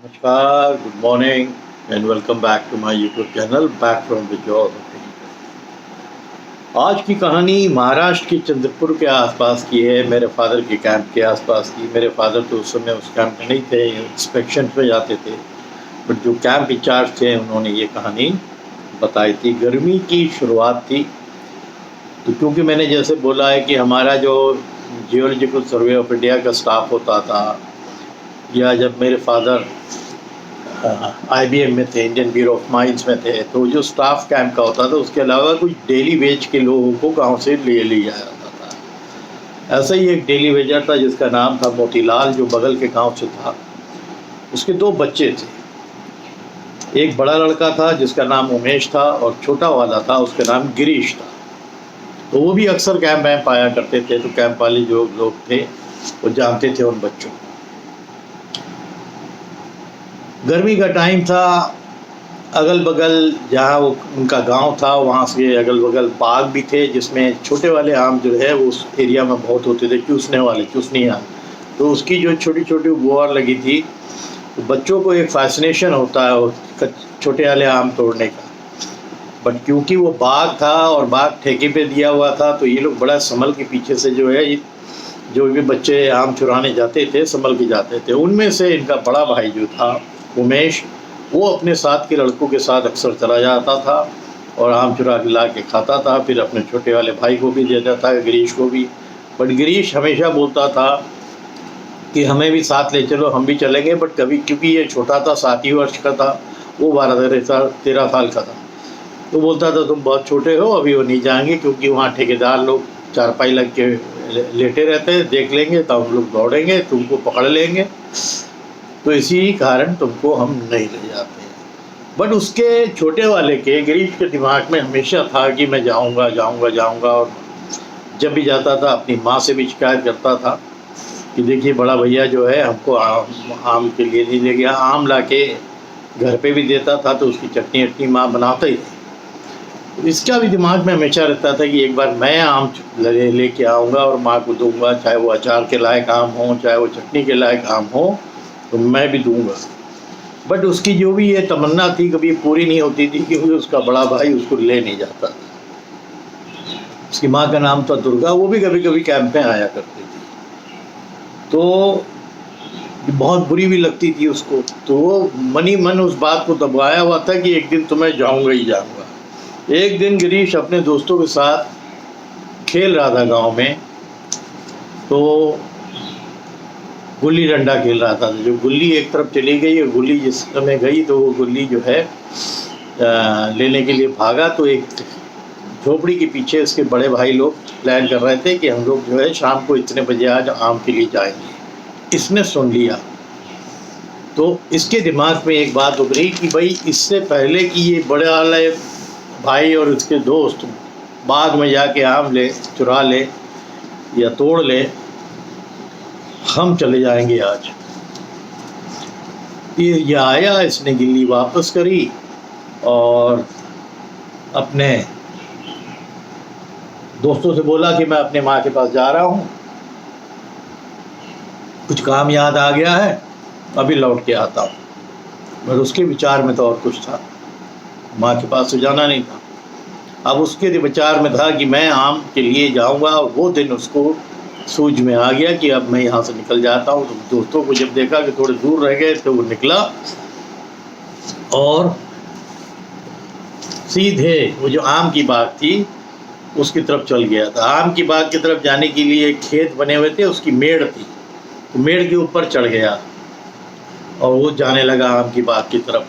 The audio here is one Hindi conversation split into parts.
नमस्कार, good morning and welcome back to my YouTube channel back from the job. आज की कहानी महाराष्ट्र की चंद्रपुर के आसपास की है, मेरे फादर के कैंप के आसपास की। मेरे फादर तो उस समय उस कैंप में नहीं थे, इंस्पेक्शन पे जाते थे, बट जो कैंप इंचार्ज थे उन्होंने ये कहानी बताई थी। गर्मी की शुरुआत थी, तो क्योंकि मैंने जैसे बोला है कि हमारा जो जियोलॉजिकल सर्वे ऑफ इंडिया का स्टाफ होता था, या जब मेरे फादर IBM में थे, इंडियन ब्यूरो ऑफ माइंस में थे, तो जो स्टाफ कैंप का होता था उसके अलावा कुछ डेली वेज के लोगों को गांव से ले लिया जाता था। ऐसा ही एक डेली वेजर था जिसका नाम था मोतीलाल, जो बगल के गांव से था। उसके दो बच्चे थे, एक बड़ा लड़का था जिसका नाम उमेश था और छोटा वाला था उसका नाम गिरीश था। तो वो भी अक्सर कैंप वैम्प आया करते थे, तो कैंप वाले जो लोग थे वो जानते थे उन बच्चों को। गर्मी का टाइम था, अगल बगल जहाँ वो उनका गांव था वहाँ से अगल बगल बाग भी थे, जिसमें छोटे वाले आम जो है वो उस एरिया में बहुत होते थे, चूसने वाले चूसनी आम। तो उसकी जो छोटी छोटी गुआर लगी थी, तो बच्चों को एक फैसिनेशन होता है छोटे वाले आम तोड़ने का। बट क्योंकि वो बाग था और बाग ठेके पे दिया हुआ था, तो ये लोग बड़ा संभल के पीछे से जो है जो भी बच्चे आम चुराने जाते थे संभल के जाते थे। उनमें से इनका बड़ा भाई जो था उमेश, वो अपने साथ के लड़कों के साथ अक्सर चला जाता था और आम चुरा के ला के खाता था, फिर अपने छोटे वाले भाई को भी देता था, गिरीश को भी। बट गिरीश हमेशा बोलता था कि हमें भी साथ ले चलो, हम भी चलेंगे। बट कभी, क्योंकि ये छोटा था, 7 ही वर्ष का था, वो 12-13 साल का था, तो बोलता था तुम बहुत छोटे हो, अभी वो नहीं जाएंगे, क्योंकि वहाँ ठेकेदार लोग चारपाई लग के लेटे रहते हैं, देख लेंगे तो हम लोग दौड़ेंगे, तुमको पकड़ लेंगे, तो इसी कारण तुमको हम नहीं ले जाते। बट उसके छोटे वाले के गिरीश के दिमाग में हमेशा था कि मैं जाऊंगा जाऊंगा जाऊंगा, और जब भी जाता था अपनी माँ से भी शिकायत करता था कि देखिए बड़ा भैया जो है हमको आम के लिए नहीं ले गया। आम ला के घर पे भी देता था, तो उसकी चटनी वटनी माँ बनाता ही थी। इसका भी दिमाग में हमेशा रहता था कि एक बार मैं आम लेके आऊँगा और माँ को दूंगा, चाहे वो अचार के लायक आम हो, चाहे वो चटनी के लायक आम हो, तो मैं भी दूंगा। बट उसकी जो भी ये तमन्ना थी कभी पूरी नहीं होती थी, क्योंकि उसका बड़ा भाई उसको ले नहीं जाता था। उसकी माँ का नाम था दुर्गा, वो भी कभी कभी कैंप में आया करती थी, तो बहुत बुरी भी लगती थी उसको। तो वो मनी मन उस बात को दबाया हुआ था कि एक दिन तो मैं जाऊँगा ही जाऊँगा। एक दिन गिरीश अपने दोस्तों के साथ खेल रहा था गाँव में, तो गुल्ली डंडा खेल रहा था। जो गुल्ली एक तरफ चली गई और गुल्ली जिस समय गई, तो वो गुल्ली जो है लेने के लिए भागा, तो एक झोपड़ी के पीछे उसके बड़े भाई लोग प्लान कर रहे थे कि हम लोग जो है शाम को इतने बजे आज आम के लिए जाएंगे। इसने सुन लिया, तो इसके दिमाग में एक बात उभरी कि भाई इससे पहले कि ये बड़े वाले भाई और उसके दोस्त बाग में जाके आम चुरा ले या तोड़ ले, हम चले जाएंगे आज। ये आया, इसने गिल्ली वापस करी और अपने दोस्तों से बोला कि मैं अपने माँ के पास जा रहा हूँ, कुछ काम याद आ गया है, अभी लौट के आता हूँ। बस उसके विचार में तो और कुछ था, माँ के पास तो जाना नहीं था। अब उसके विचार में था कि मैं आम के लिए जाऊँगा, और वो दिन उसको सूझ में आ गया कि अब मैं यहाँ से निकल जाता हूँ। तो दोस्तों को जब देखा कि थोड़े दूर रह गए, तो वो निकला और सीधे वो जो आम की बाग थी उसकी तरफ चल गया था। आम की बाग की तरफ जाने के लिए खेत बने हुए थे, उसकी मेड़ थी, तो मेड़ के ऊपर चढ़ गया और वो जाने लगा आम की बाग की तरफ।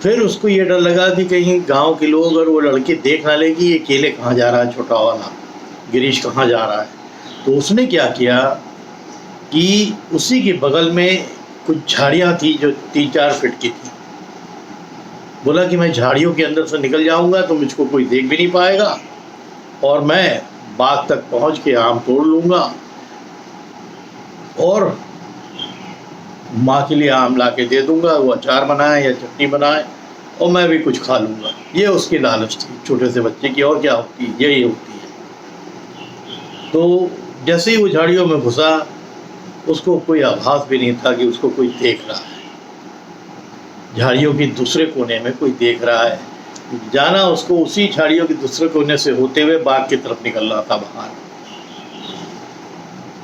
फिर उसको ये डर लगा कि कहीं गांव के लोग और वो लड़के देख ना ले कि ये अकेले कहाँ जा रहा है, छोटा वाला गिरीश कहाँ जा रहा है। तो उसने क्या किया कि उसी के बगल में कुछ झाड़ियाँ थी जो 3-4 फीट की थी। बोला कि मैं झाड़ियों के अंदर से निकल जाऊंगा तो मुझको कोई देख भी नहीं पाएगा, और मैं बाग तक पहुंच के आम तोड़ लूँगा और माँ के लिए आम ला के दे दूँगा, वो अचार बनाए या चटनी बनाए, और मैं भी कुछ खा लूँगा। ये उसकी लालच थी छोटे से बच्चे की, और क्या होती है, यही होती है। तो जैसे ही वो झाड़ियों में घुसा, उसको कोई आभास भी नहीं था कि उसको कोई देख रहा है। झाड़ियों के दूसरे कोने में कोई देख रहा है। जाना उसको उसी झाड़ियों के दूसरे कोने से होते हुए बाग की तरफ निकल रहा था बाहर।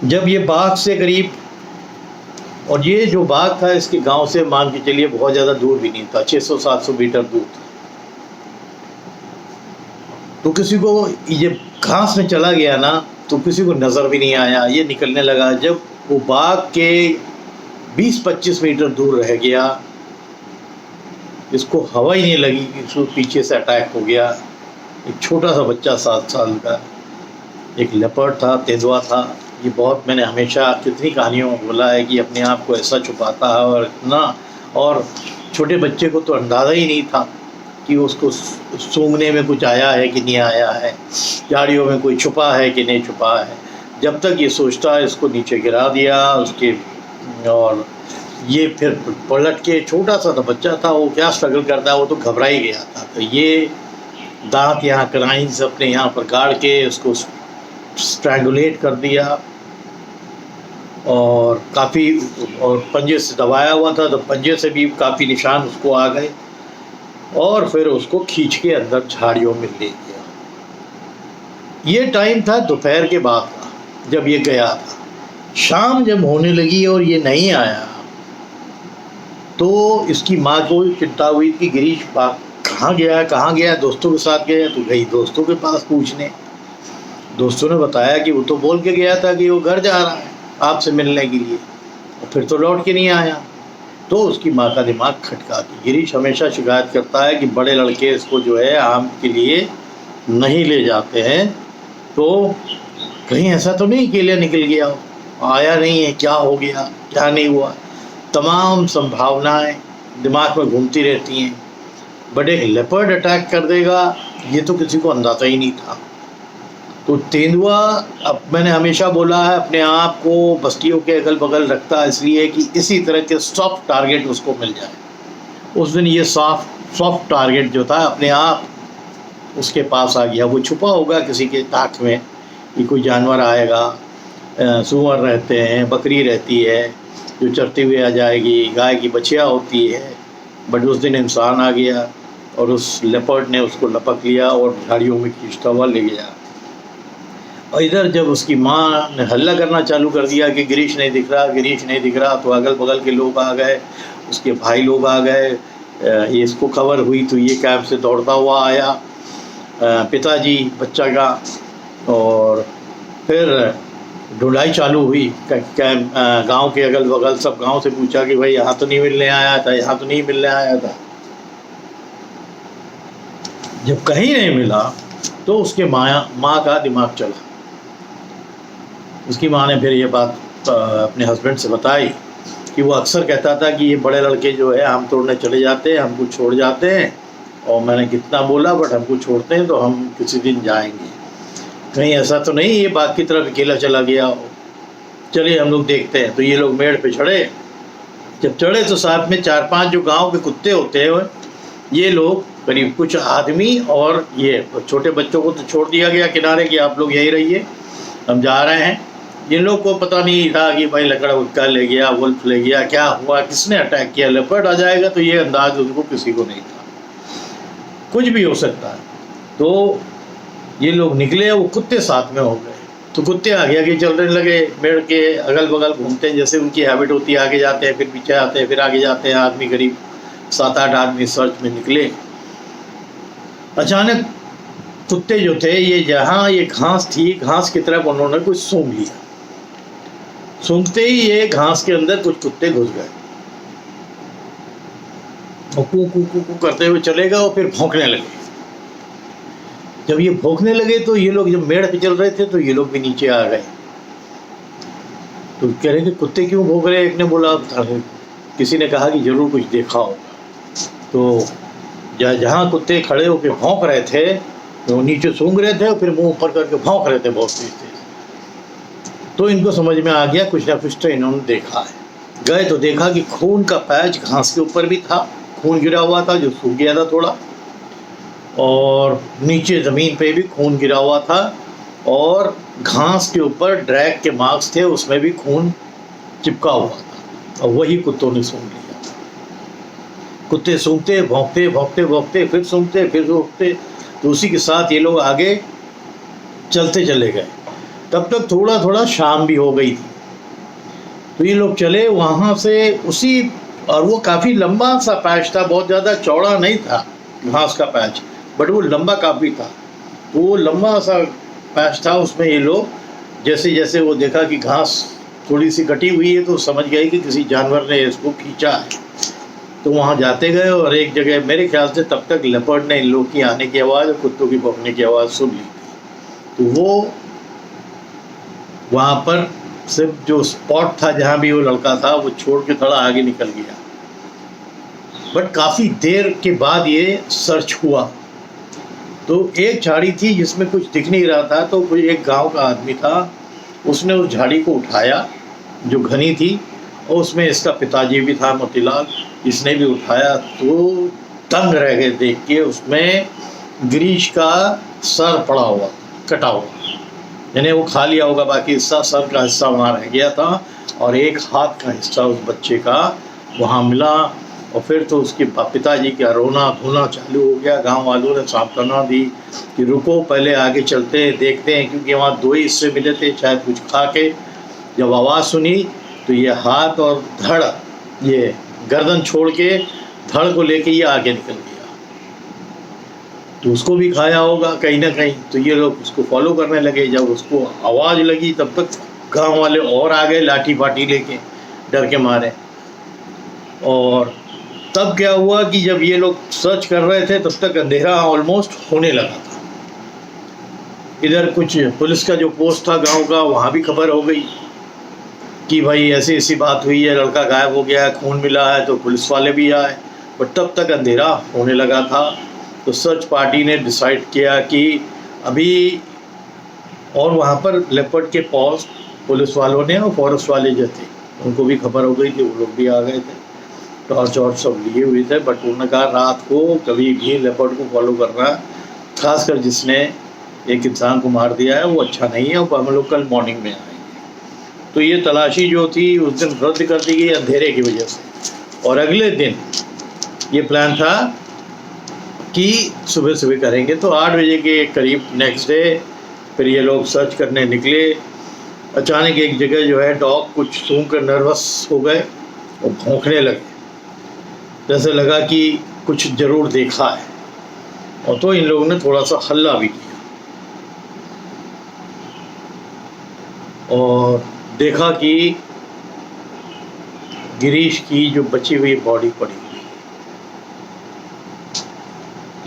जब ये बाग से करीब, और ये जो बाग था इसके गांव से मान के चलिए बहुत ज़्यादा दूर भी नहीं था, 600-700 मीटर दूर था। तो किसी को ये घास में चला गया ना तो किसी को नज़र भी नहीं आया। ये निकलने लगा, जब वो बाग के 20-25 मीटर दूर रह गया, इसको हवा ही नहीं लगी कि इसको पीछे से अटैक हो गया। एक छोटा सा बच्चा 7 साल का, एक लेपर्ड था, तेंदुआ था। ये बहुत, मैंने हमेशा कितनी कहानियों में बोला है कि अपने आप को ऐसा छुपाता है और इतना, और छोटे बच्चे को तो अंदाज़ा ही नहीं था कि उसको सूंघने में कुछ आया है कि नहीं आया है, झाड़ियों में कोई छुपा है कि नहीं छुपा है। जब तक ये सोचता है इसको नीचे गिरा दिया उसके, और ये फिर पलट के, छोटा सा था बच्चा था, वो क्या स्ट्रगल करता है, वो तो घबरा ही गया था। तो ये दांत यहाँ क्राइंस अपने यहाँ पर गाड़ के उसको स्ट्रैंगुलेट कर दिया, और काफ़ी, और पंजे से दबाया हुआ था तो पंजे से भी काफ़ी निशान उसको आ गए, और फिर उसको खींच के अंदर झाड़ियों में ले गया। ये टाइम था दोपहर के बाद का जब ये गया था। शाम जब होने लगी और ये नहीं आया तो इसकी माँ को चिंता हुई कि गिरीश कहाँ गया, दोस्तों के साथ गया। तो गई दोस्तों के पास पूछने। दोस्तों ने बताया कि वो तो बोल के गया था कि वो घर जा रहा है आपसे मिलने के लिए, और फिर तो लौट के नहीं आया। तो उसकी माँ का दिमाग खटका कि गिरीश हमेशा शिकायत करता है कि बड़े लड़के इसको जो है आम के लिए नहीं ले जाते हैं, तो कहीं ऐसा तो नहीं अकेले निकल गया, आया नहीं है, क्या हो गया, क्या नहीं हुआ। तमाम संभावनाएं दिमाग में घूमती रहती हैं। बट एक लेपर्ड अटैक कर देगा ये तो किसी को अंदाज़ा ही नहीं था। तो तेंदुआ, अब मैंने हमेशा बोला है, अपने आप को बस्तियों के अगल बगल रखता है इसलिए कि इसी तरह के सॉफ्ट टारगेट उसको मिल जाए। उस दिन ये सॉफ्ट टारगेट जो था अपने आप उसके पास आ गया। वो छुपा होगा किसी के ताक में कि कोई जानवर आएगा, सूअर रहते हैं, बकरी रहती है जो चरती हुई आ जाएगी, गाय की बछिया होती है। बट उस दिन इंसान आ गया और उस लेपर्ड ने उसको लपक लिया और झाड़ियों में खींचता हुआ ले गया। और इधर जब उसकी माँ ने हल्ला करना चालू कर दिया कि गिरीश नहीं दिख रहा, तो अगल बगल के लोग आ गए, उसके भाई लोग आ गए। ये इसको खबर हुई तो ये कैंप से दौड़ता हुआ आया, पिताजी बच्चा का, और फिर ढूंढाई चालू हुई। गांव के अगल बगल सब गांव से पूछा कि भाई यहाँ तो नहीं मिलने आया था। जब कहीं नहीं मिला तो उसके माँ का दिमाग चला। उसकी माँ ने फिर ये बात अपने हस्बैंड से बताई कि वो अक्सर कहता था कि ये बड़े लड़के जो है आम तोड़ने चले जाते हैं, हमको छोड़ जाते हैं, और मैंने कितना बोला बट हमको छोड़ते हैं तो हम किसी दिन जाएंगे। कहीं ऐसा तो नहीं ये बाग की तरफ अकेला चला गया हो, चलिए हम लोग देखते हैं। तो ये लोग मेड़ पे चढ़े। जब चढ़े तो साथ में 4-5 जो गांव के कुत्ते होते हैं, ये लोग करीब कुछ आदमी, और ये छोटे बच्चों को तो छोड़ दिया गया किनारे कि आप लोग यहीं रहिए, हम जा रहे हैं। जिन लोग को पता नहीं था कि भाई लकड़ा उक्का ले गया, वुल्फ ले गया, क्या हुआ, किसने अटैक किया, लेपर्ड आ जाएगा, तो ये अंदाज उनको किसी को नहीं था, कुछ भी हो सकता है। तो ये लोग निकले, वो कुत्ते साथ में हो गए। तो कुत्ते आगे आगे चलने लगे, पेड़ के अगल बगल घूमते हैं, जैसे उनकी हैबिट होती है, आगे जाते हैं फिर पीछे आते हैं, फिर आगे जाते हैं। आदमी करीब 7-8 आदमी सर्च में निकले। अचानक कुत्ते जो थे, ये जहाँ ये घास थी, घास की तरफ उन्होंने कुछ सूंघ लिया। सूंघते ही ये घास के अंदर कुछ कुत्ते घुस गए और कू कू कू कू करते हुए चले गए, और फिर भौंकने लगे। जब ये भौंकने लगे तो ये लोग जब मेड़ पे चल रहे थे तो ये लोग भी नीचे आ गए। तो कह रहे कि कुत्ते क्यों भौंक रहे? एक ने बोला, किसी ने कहा कि जरूर कुछ देखा होगा। तो जहाँ कुत्ते खड़े होकर भौंक रहे थे तो नीचे सूंघ रहे थे और फिर मुंह ऊपर करके भौंक रहे थे बहुत तेज। तो इनको समझ में आ गया कुछ ना कुछ तो इन्होंने देखा है। गए तो देखा कि खून का पैच घास के ऊपर भी था, खून गिरा हुआ था जो सूख गया था थोड़ा, और नीचे ज़मीन पे भी खून गिरा हुआ था, और घास के ऊपर ड्रैग के मार्क्स थे, उसमें भी खून चिपका हुआ था, और वही कुत्तों ने सूंघ लिया। कुत्ते सूंघते, भौंकते भौंकते भौंकते, फिर सूंघते फिर भौंकते, तो उसी के साथ ये लोग आगे चलते चले गए। तब तक थोड़ा थोड़ा शाम भी हो गई थी। तो ये लोग चले वहाँ से उसी, और वो काफ़ी लंबा सा पैच था, बहुत ज़्यादा चौड़ा नहीं था घास का पैच, बट वो लंबा काफ़ी था। तो वो लंबा सा पैच था, उसमें ये लोग जैसे जैसे वो देखा कि घास थोड़ी सी कटी हुई है तो समझ गए कि किसी जानवर ने इसको खींचा है। तो वहाँ जाते गए और एक जगह मेरे ख्याल से तब तक लेपर्ड ने इन लोग की आने की आवाज़ और कुत्तों की भौंकने की आवाज़ सुन ली। तो वो वहाँ पर सिर्फ जो स्पॉट था जहाँ भी वो लड़का था वो छोड़ के थोड़ा आगे निकल गया। बट काफ़ी देर के बाद ये सर्च हुआ तो एक झाड़ी थी जिसमें कुछ दिख नहीं रहा था। तो कोई एक गांव का आदमी था, उसने उस झाड़ी को उठाया जो घनी थी, और उसमें इसका पिताजी भी था मोतीलाल, इसने भी उठाया। तो दंग रह गए देख के, उसमें गिरीश का सर पड़ा हुआ, कटा हुआ, यानी वो खा लिया होगा, बाकी हिस्सा, सर का हिस्सा वहाँ रह गया था, और एक हाथ का हिस्सा उस बच्चे का वहाँ मिला। और फिर तो उसके पिताजी का रोना धोना चालू हो गया। गांव वालों ने सांत्वना दी कि रुको, पहले आगे चलते हैं, देखते हैं, क्योंकि वहाँ 2 ही हिस्से मिले थे, शायद कुछ खा के। जब आवाज़ सुनी तो ये हाथ और धड़, ये गर्दन छोड़ के धड़ को लेके ये आगे निकल गया। तो उसको भी खाया होगा कहीं ना कहीं। तो ये लोग उसको फॉलो करने लगे। जब उसको आवाज़ लगी तब तक गांव वाले और आ गए लाठी फाठी लेके, डर के मारे। और तब क्या हुआ कि जब ये लोग सर्च कर रहे थे तब तक अंधेरा ऑलमोस्ट होने लगा था। इधर कुछ पुलिस का जो पोस्ट था गांव का, वहाँ भी खबर हो गई कि भाई ऐसी ऐसी बात हुई है, लड़का गायब हो गया है, खून मिला है। तो पुलिस वाले भी आए, बट तब तक अंधेरा होने लगा था। तो सर्च पार्टी ने डिसाइड किया कि अभी, और वहाँ पर लेपर्ड के पॉज पुलिस वालों ने और फॉरेस्ट वाले जो थे उनको भी खबर हो गई थी, वो लोग भी आ गए थे, टॉर्च और सब लिए हुए थे। बट उन्होंने कहा रात को कभी भी लेपर्ड को फॉलो करना, खासकर जिसने एक इंसान को मार दिया है, वो अच्छा नहीं है। और हम लोग कल मॉर्निंग में आएंगे। तो ये तलाशी जो थी उस दिन रद्द कर दी गई अंधेरे की वजह से। और अगले दिन ये प्लान था कि सुबह सुबह करेंगे। तो 8 बजे के करीब नेक्स्ट डे फिर ये लोग सर्च करने निकले। अचानक एक जगह जो है डॉग कुछ सूंघ कर नर्वस हो गए और भौंकने लगे, जैसे लगा कि कुछ ज़रूर देखा है। और तो इन लोगों ने थोड़ा सा हल्ला भी किया और देखा कि गिरीश की जो बची हुई बॉडी पड़ी हुई।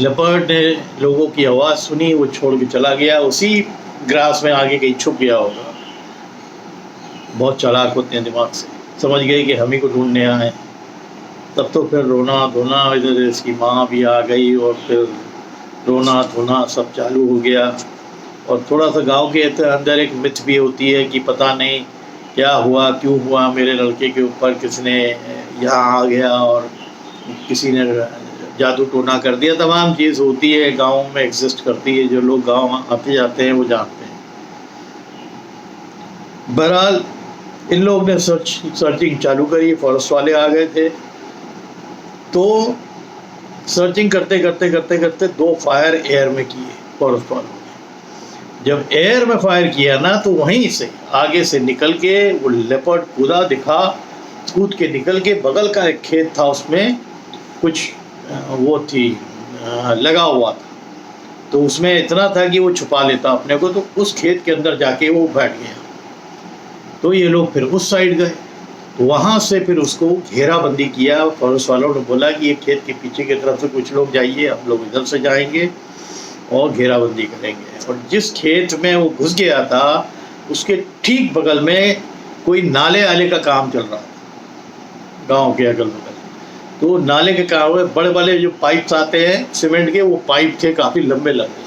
लेपर्ड ने लोगों की आवाज़ सुनी, वो छोड़ के चला गया, उसी ग्रास में आगे कहीं छुप गया होगा। बहुत चालाक होते हैं दिमाग से, समझ गए कि हम ही को ढूंढने आए। तब तो फिर रोना धोना, इधर इसकी माँ भी आ गई और फिर रोना धोना सब चालू हो गया। और थोड़ा सा गांव के अंदर एक मिथ भी होती है कि पता नहीं क्या हुआ, क्यों हुआ, मेरे लड़के के ऊपर किसने यहाँ आ गया और किसी ने जादू टोना कर दिया। तमाम चीज़ होती है, गाँव में एग्जिस्ट करती है, जो लोग गाँव आते जाते हैं वो जानते हैं। बहरहाल इन लोग ने सर्चिंग चालू करी, फॉरेस्ट वाले आ गए थे। तो सर्चिंग करते करते करते करते 2 फायर एयर में किए फॉरेस्ट वालों ने। जब एयर में फायर किया ना, तो वहीं से आगे से निकल के वो लेपर्ड कूदा दिखा, कूद के निकल के बगल का एक खेत था, उसमें कुछ वो थी लगा हुआ था। तो उसमें इतना था कि वो छुपा लेता अपने को। तो उस खेत के अंदर जाके वो बैठ गया। तो ये लोग फिर उस साइड गए, तो वहाँ से फिर उसको घेराबंदी किया। फॉरेस्ट वालों ने बोला कि ये खेत के पीछे की तरफ से कुछ लोग जाइए, हम लोग इधर से जाएंगे और घेराबंदी करेंगे। और जिस खेत में वो घुस गया था उसके ठीक बगल में कोई नाले आले का काम चल रहा था गांव के अगल बगल। तो नाले के काम में बड़े बड़े जो पाइप्स आते हैं सीमेंट के, वो पाइप थे काफ़ी लंबे लंबे।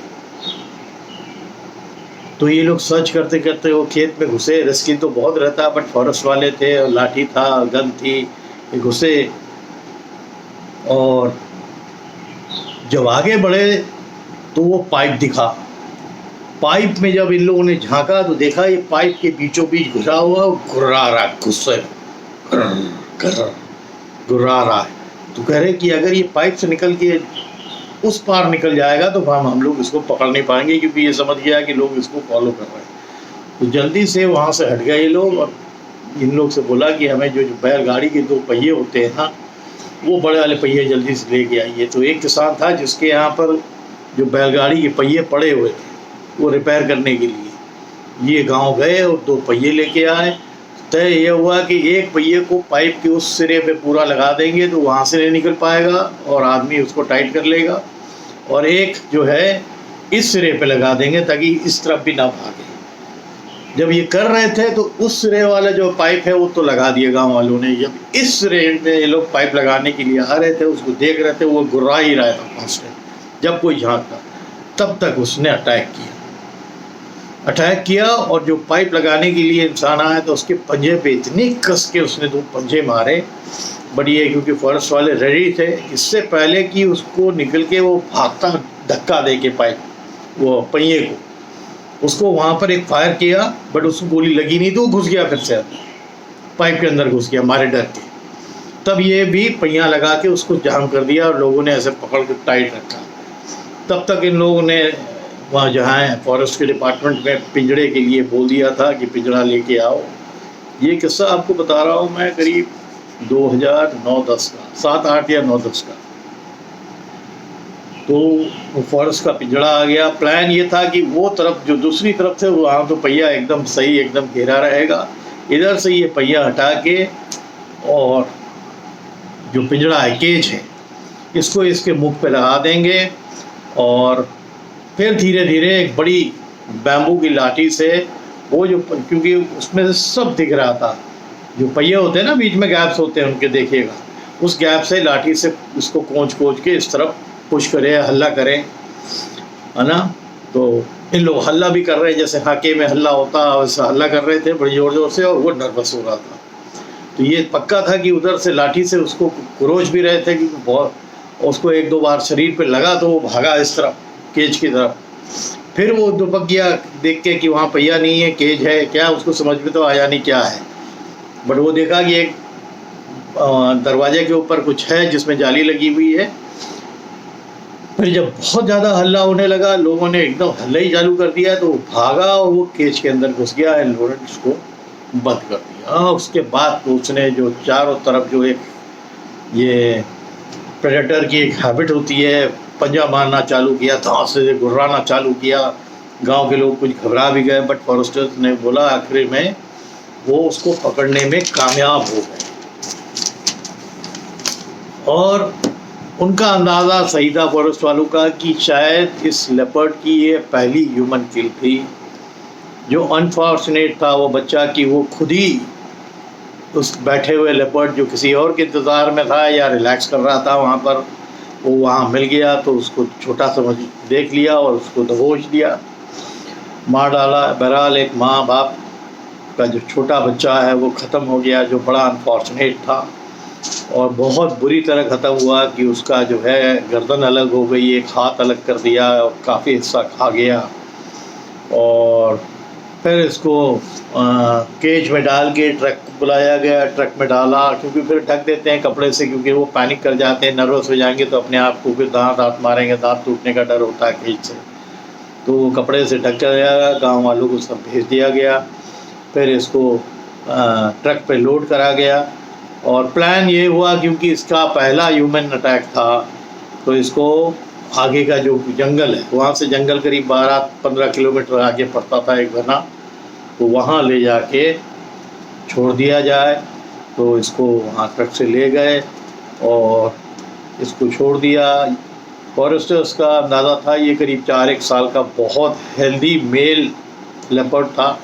तो ये लोग सर्च करते करते वो खेत में घुसे। रिस्की तो बहुत रहता, बट फॉरेस्ट वाले थे और लाठी था, गन थी, ये घुसे। और जब आगे बढ़े तो वो पाइप दिखा। पाइप में जब इन लोगों ने झांका तो देखा ये पाइप के बीचों बीच घुसा हुआ गुर्रा रहा, गुस्से गुर्रा रहा है। तो कह रहे कि अगर ये पाइप से निकल के उस पार निकल जाएगा तो हम लोग इसको पकड़ नहीं पाएंगे, क्योंकि ये समझ गया कि लोग इसको फॉलो कर रहे हैं। तो जल्दी से वहाँ से हट गए ये लोग, और इन लोग से बोला कि हमें जो बैलगाड़ी के 2 पहिए होते हैं ना, वो बड़े वाले पहिए जल्दी से लेके आइए। तो एक किसान था जिसके यहाँ पर जो बैलगाड़ी के पहिए पड़े हुए थे वो रिपेयर करने के लिए ये गांव गए और 2 पहिए लेके आए। तय ये हुआ कि एक पहिए को पाइप के उस सिरे पे पूरा लगा देंगे तो वहाँ से नहीं निकल पाएगा और आदमी उसको टाइट कर लेगा, और एक जो है इस सिरे पे लगा देंगे ताकि इस तरफ भी ना भागे। जब ये कर रहे थे तो उस सिरे वाला जो पाइप है वो तो लगा दिया गांव वालों ने। जब इस सिरे में ये लोग पाइप लगाने के लिए आ रहे थे, उसको देख रहे थे, वो गुर्रा ही रहा था पास में। जब कोई झांकता तब तक उसने अटैक किया और जो पाइप लगाने के लिए इंसान आया तो उसके पंजे पे इतनी कस के उसने 2 पंजे मारे। बट ये क्योंकि फॉरेस्ट वाले रेडी थे, इससे पहले कि उसको निकल के वो भागता धक्का दे के पाइप वो पहिए को, उसको वहाँ पर एक फायर किया, बट उसको गोली लगी नहीं तो वो घुस गया, फिर से पाइप के अंदर घुस गया मारे डर के। तब ये भी पहिया लगा के उसको जाम कर दिया और लोगों ने ऐसे पकड़ के टाइट रखा। तब तक इन लोगों ने वहाँ जहाँ है फॉरेस्ट के डिपार्टमेंट में पिंजड़े के लिए बोल दिया था कि पिंजड़ा लेके आओ। ये किस्सा आपको बता रहा हूँ मैं करीब 2009-10 का, 7-8 या 9-10 का। तो फॉरेस्ट का पिंजड़ा आ गया। प्लान ये था कि वो तरफ जो दूसरी तरफ से वहाँ तो पहिया एकदम सही एकदम घेरा रहेगा, इधर से ये पहिया हटा के और जो पिंजड़ा है केज है इसको इसके मुख पे लगा देंगे, और फिर धीरे धीरे एक बड़ी बैम्बू की लाठी से वो जो, क्योंकि उसमें से सब दिख रहा था, जो पहिए होते हैं ना बीच में गैप्स होते हैं उनके, देखिएगा उस गैप से लाठी से उसको कोंच के इस तरफ पुश करे, हल्ला करें, है ना। तो इन लोग हल्ला भी कर रहे हैं, जैसे हाके में हल्ला होता है वैसा हल्ला कर रहे थे बड़ी ज़ोर ज़ोर से, और वो नर्वस हो रहा था। तो ये पक्का था कि उधर से लाठी से उसको क्रोच भी रहे थे कि बहुत, उसको 1-2 बार शरीर पे लगा तो वो भागा इस तरफ केज की तरफ। फिर वो दुपक गया देख के कि वहाँ पहिया नहीं है, केज है क्या, उसको समझ में तो आया नहीं क्या है। बट वो देखा कि एक दरवाजे के ऊपर कुछ है जिसमें जाली लगी हुई है। फिर जब बहुत ज़्यादा हल्ला होने लगा, लोगों ने एकदम हल्ला ही चालू कर दिया, तो वो भागा और वो केज के अंदर घुस गया, लॉरेंस को बंद कर दिया। उसके बाद तो उसने जो चारों तरफ जो एक ये प्रेडेटर की एक हैबिट होती है, पंजा मारना चालू किया, धांस से गुर्राना चालू किया। गांव के लोग कुछ घबरा भी गए, बट फॉरेस्टर्स ने बोला आखिर में वो उसको पकड़ने में कामयाब हो गए, और उनका अंदाज़ा सही था फॉरेस्ट वालों का कि शायद इस लेपर्ड की ये पहली ह्यूमन किल थी। जो अनफॉर्चुनेट था वो बच्चा कि वो खुद ही उस बैठे हुए लेपर्ड जो किसी और के इंतज़ार में था या रिलैक्स कर रहा था वहाँ पर, वो वहाँ मिल गया तो उसको छोटा समझ देख लिया और उसको दबोच दिया, मार डाला। बहरहाल एक माँ बाप का जो छोटा बच्चा है वो ख़त्म हो गया, जो बड़ा अनफॉर्चुनेट था, और बहुत बुरी तरह ख़त्म हुआ कि उसका जो है गर्दन अलग हो गई, एक हाथ अलग कर दिया और काफ़ी हिस्सा खा गया। और फिर इसको केज में डाल के ट्रक बुलाया गया, ट्रक में डाला, क्योंकि फिर ढक देते हैं कपड़े से, क्योंकि वो पैनिक कर जाते हैं, नर्वस हो जाएंगे तो अपने आप को फिर दांत मारेंगे, दांत टूटने का डर होता है केज से, तो वो कपड़े से ढक गया। गाँव वालों को सब भेज दिया गया। फिर इसको ट्रक पे लोड करा गया, और प्लान ये हुआ क्योंकि इसका पहला ह्यूमन अटैक था, तो इसको आगे का जो जंगल है, वहाँ से जंगल करीब 12-15 किलोमीटर आगे पड़ता था एक घना, तो वहाँ ले जाके छोड़ दिया जाए। तो इसको वहाँ ट्रक से ले गए और इसको छोड़ दिया। फॉरेस्टर्स का अंदाज़ा था ये करीब 4-1 साल का बहुत हेल्दी मेल लेपर्ड था,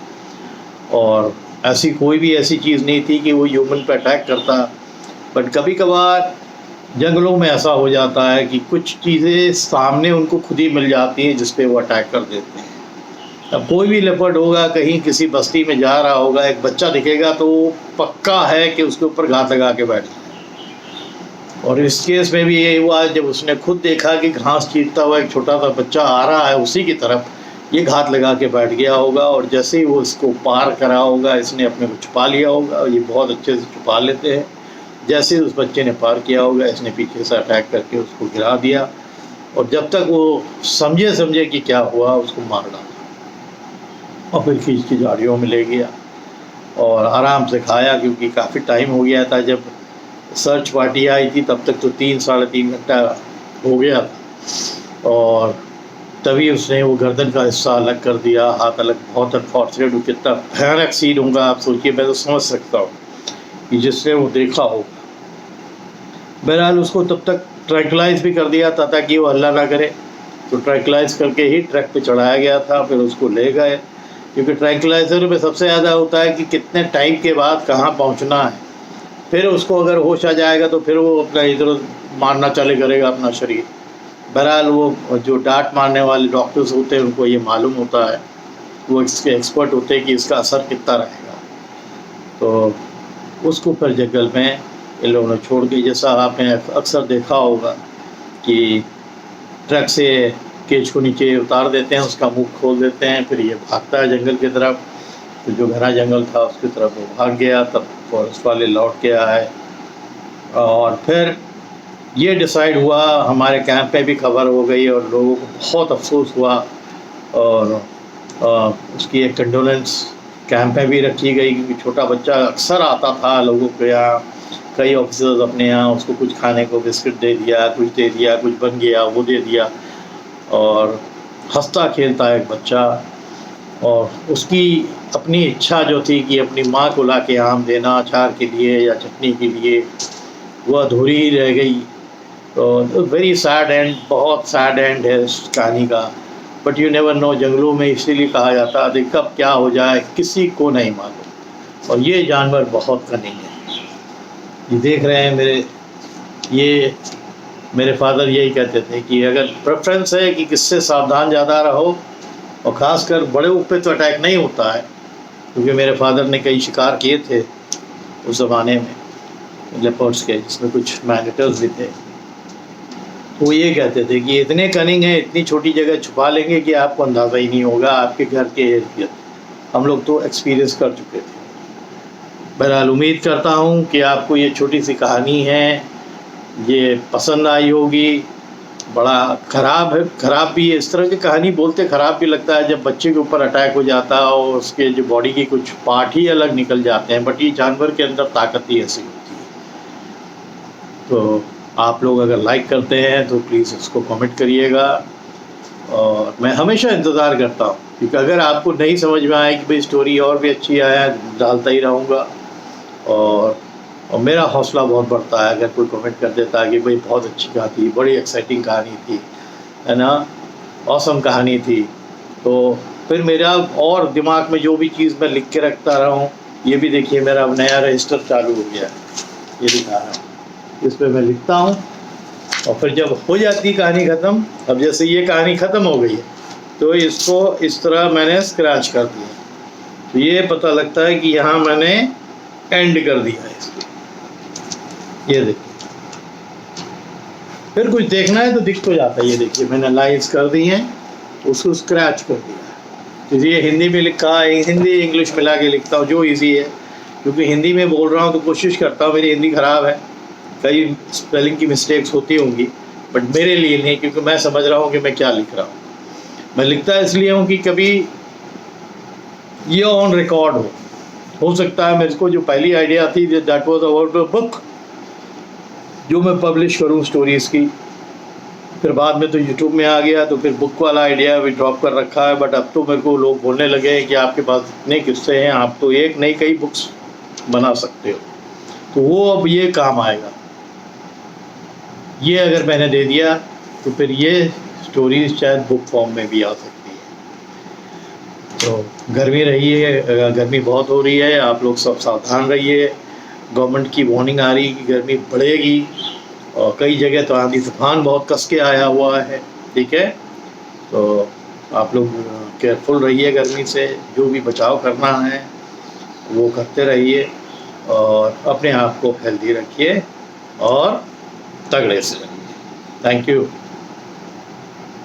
और ऐसी कोई भी ऐसी चीज़ नहीं थी कि वो ह्यूमन पे अटैक करता। बट कभी कभार जंगलों में ऐसा हो जाता है कि कुछ चीज़ें सामने उनको खुद ही मिल जाती हैं जिस पे वो अटैक कर देते हैं। अब कोई भी लेपर्ड होगा, कहीं किसी बस्ती में जा रहा होगा, एक बच्चा दिखेगा तो पक्का है कि उसके ऊपर घात लगा के बैठ जाए। और इस केस में भी ये हुआ, जब उसने खुद देखा कि घास चीरता हुआ एक छोटा सा बच्चा आ रहा है उसी की तरफ, ये घात लगा के बैठ गया होगा, और जैसे ही वो इसको पार करा होगा इसने अपने को छुपा लिया होगा। ये बहुत अच्छे से छुपा लेते हैं, जैसे उस बच्चे ने पार किया होगा, इसने पीछे से अटैक करके उसको गिरा दिया, और जब तक वो समझे कि क्या हुआ, उसको मार डाला और फिर खींच की झाड़ियों में ले गया और आराम से खाया, क्योंकि काफ़ी टाइम हो गया था। जब सर्च पार्टी आई थी तब तक तो 3-3.5 घंटा हो गया था, और तभी उसने वो गर्दन का हिस्सा अलग कर दिया, हाथ अलग। बहुत अनफॉर्चुनेट, कितना भयानक सीन होगा आप सोचिए। मैं तो समझ सकता हूँ कि जिसने वो देखा हो। बहरहाल उसको तब तक ट्रैंक्लाइज भी कर दिया था ताकि वो हल्ला ना करे, तो ट्रैंक्लाइज करके ही ट्रक पे चढ़ाया गया था। फिर उसको ले गए, क्योंकि ट्रैंक्लाइजर में सबसे ज़्यादा होता है कि कितने टाइम के बाद कहाँ पहुँचना है। फिर उसको अगर होश आ जाएगा तो फिर वो अपना इधर मारना चालू करेगा अपना शरीर। बहरहाल वो जो डांट मारने वाले डॉक्टर्स होते हैं उनको ये मालूम होता है, वो इसके एक्सपर्ट होते हैं कि इसका असर कितना रहेगा। तो उसको फिर जंगल में इन लोगों ने छोड़ के, जैसा आपने अक्सर देखा होगा कि ट्रक से केज को नीचे उतार देते हैं, उसका मुंह खोल देते हैं, फिर ये भागता है जंगल की तरफ। तो जो घना जंगल था उसकी तरफ वो भाग गया। तब फॉरेस्ट वाले लौट के आए और फिर ये डिसाइड हुआ, हमारे कैंप पे भी खबर हो गई और लोगों को बहुत अफसोस हुआ, और उसकी एक कंडोलेंस कैंप में भी रखी गई, क्योंकि छोटा बच्चा अक्सर आता था लोगों के यहाँ। कई ऑफिसर्स अपने यहाँ उसको कुछ खाने को बिस्किट दे दिया, कुछ दे दिया, कुछ बन गया वो दे दिया, और हंसता खेलता एक बच्चा। और उसकी अपनी इच्छा जो थी कि अपनी माँ को ला के आम देना अचार के लिए या चटनी के लिए, वो अधूरी ही रह गई। तो वेरी सैड एंड, बहुत सैड एंड है इस कहानी का। बट यू नेवर नो, जंगलों में इसीलिए कहा जाता है कब क्या हो जाए किसी को नहीं मालूम। और ये जानवर बहुत कनिंग है। ये देख रहे हैं मेरे फादर यही कहते थे कि अगर प्रेफरेंस है कि किससे सावधान ज़्यादा रहो, और ख़ासकर बड़े ऊपर तो अटैक नहीं होता है, क्योंकि मेरे फादर ने कई शिकार किए थे उस ज़माने में लेपर्ड्स के, जिसमें कुछ मैनिटर्स भी थे। तो वो ये कहते थे कि इतने कनिंग हैं, इतनी छोटी जगह छुपा लेंगे कि आपको अंदाज़ा ही नहीं होगा आपके घर के इर्द गिर्द। हम लोग तो एक्सपीरियंस कर चुके थे। बहरहाल उम्मीद करता हूँ कि आपको ये छोटी सी कहानी है ये पसंद आई होगी। बड़ा ख़राब है, ख़राब भी है, इस तरह की कहानी बोलते ख़राब भी लगता है जब बच्चे के ऊपर अटैक हो जाता है और उसके जो बॉडी के कुछ पार्ट ही अलग निकल जाते हैं, बट ये जानवर के अंदर ताकत ही ऐसी होती है। तो आप लोग अगर लाइक करते हैं तो प्लीज़ इसको कमेंट करिएगा, और मैं हमेशा इंतज़ार करता हूँ, क्योंकि अगर आपको नहीं समझ में आए कि भाई स्टोरी और भी अच्छी आया, डालता ही रहूँगा। और मेरा हौसला बहुत बढ़ता है अगर कोई कमेंट कर देता है कि भाई बहुत अच्छी कहानी थी, बड़ी एक्साइटिंग कहानी थी, है ना, ऑसम कहानी थी। तो फिर मेरा और दिमाग में जो भी चीज़ मैं लिख के रखता रहा हूँ, ये भी देखिए मेरा नया रजिस्टर चालू हो गया है, ये दिखा रहा हूँ, इस पर मैं लिखता हूँ। और फिर जब हो जाती कहानी ख़त्म, अब जैसे ये कहानी ख़त्म हो गई है तो इसको इस तरह मैंने स्क्रैच कर दिया, तो ये पता लगता है कि यहाँ मैंने एंड कर दिया है इसको। ये देखिए, फिर कुछ देखना है तो दिख तो जाता है। ये देखिए मैंने लाइन्स कर दी हैं, उसको स्क्रैच कर दिया। तो ये हिंदी में लिखा है, हिंदी इंग्लिश मिला के लिखता हूँ जो इजी है, क्योंकि हिंदी में बोल रहा हूँ तो कोशिश करता हूँ, मेरी हिंदी ख़राब है, कई स्पेलिंग की मिस्टेक्स होती होंगी, बट मेरे लिए नहीं, क्योंकि मैं समझ रहा हूँ कि मैं क्या लिख रहा हूँ। मैं लिखता इसलिए हूँ कि कभी ये ऑन रिकॉर्ड हो सकता है मेरे को जो पहली आइडिया थी that was about a book जो मैं पब्लिश करूँ स्टोरीज़ की, फिर बाद में तो यूट्यूब में आ गया, तो फिर बुक वाला आइडिया भी ड्रॉप कर रखा है। बट अब तो मेरे को लोग बोलने लगे कि आपके पास इतने किस्से हैं, आप तो एक नहीं कई बुक्स बना सकते हो, तो वो अब ये काम आएगा। ये अगर मैंने दे दिया तो फिर ये स्टोरीज शायद बुक फॉर्म में भी आ सकती है। तो गर्मी रही है, गर्मी बहुत हो रही है, आप लोग सब सावधान रहिए। गवर्नमेंट की वार्निंग आ रही है कि गर्मी बढ़ेगी, और कई जगह तो आंधी तूफान बहुत कस के आया हुआ है, ठीक है। तो आप लोग केयरफुल रहिए, गर्मी से जो भी बचाव करना है वो करते रहिए, और अपने आप को हेल्दी रखिए और तगड़े से रहिए। Thank you.